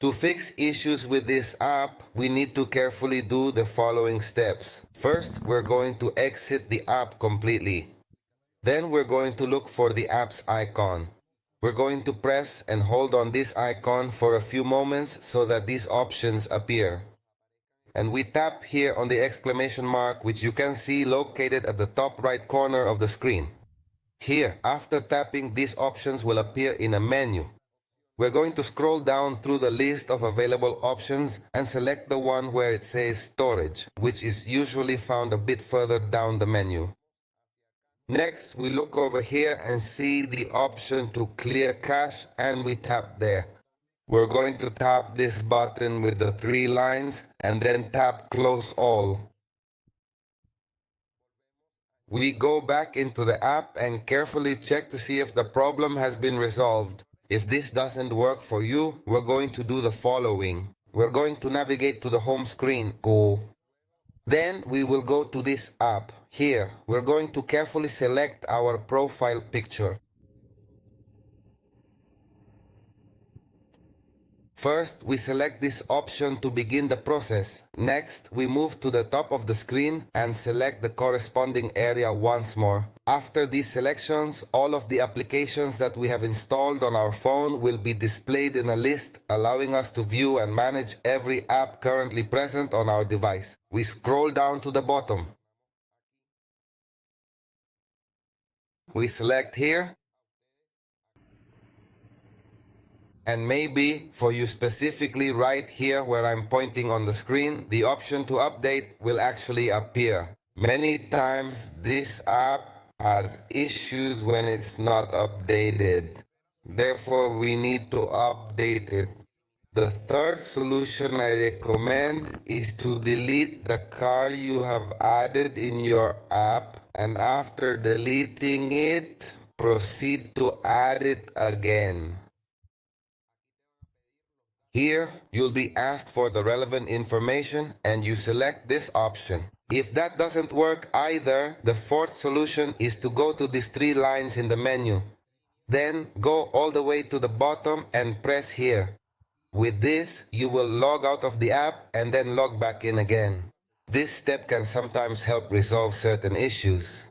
To fix issues with this app, we need to carefully do the following steps. First, we're going to exit the app completely. Then we're going to look for the app's icon. We're going to press and hold on this icon for a few moments so that these options appear. And we tap here on the exclamation mark, which you can see located at the top right corner of the screen. Here, after tapping, these options will appear in a menu. We're going to scroll down through the list of available options and select the one where it says storage, which is usually found a bit further down the menu. Next, we look over here and see the option to clear cache, and we tap there. We're going to tap this button with the 3 lines and then tap close all. We go back into the app and carefully check to see if the problem has been resolved. If this doesn't work for you, we're going to do the following. We're going to navigate to the home screen. Then we will go to this app. Here, we're going to carefully select our profile picture. First, we select this option to begin the process. Next, we move to the top of the screen and select the corresponding area once more. After these selections, all of the applications that we have installed on our phone will be displayed in a list, allowing us to view and manage every app currently present on our device. We scroll down to the bottom. We select here. And maybe for you specifically right here where I'm pointing on the screen, the option to update will actually appear. Many times this app has issues when it's not updated. Therefore, we need to update it. The third solution I recommend is to delete the car you have added in your app, and after deleting it, proceed to add it again. Here, you'll be asked for the relevant information and you select this option. If that doesn't work either, the fourth solution is to go to these 3 lines in the menu. Then go all the way to the bottom and press here. With this, you will log out of the app and then log back in again. This step can sometimes help resolve certain issues.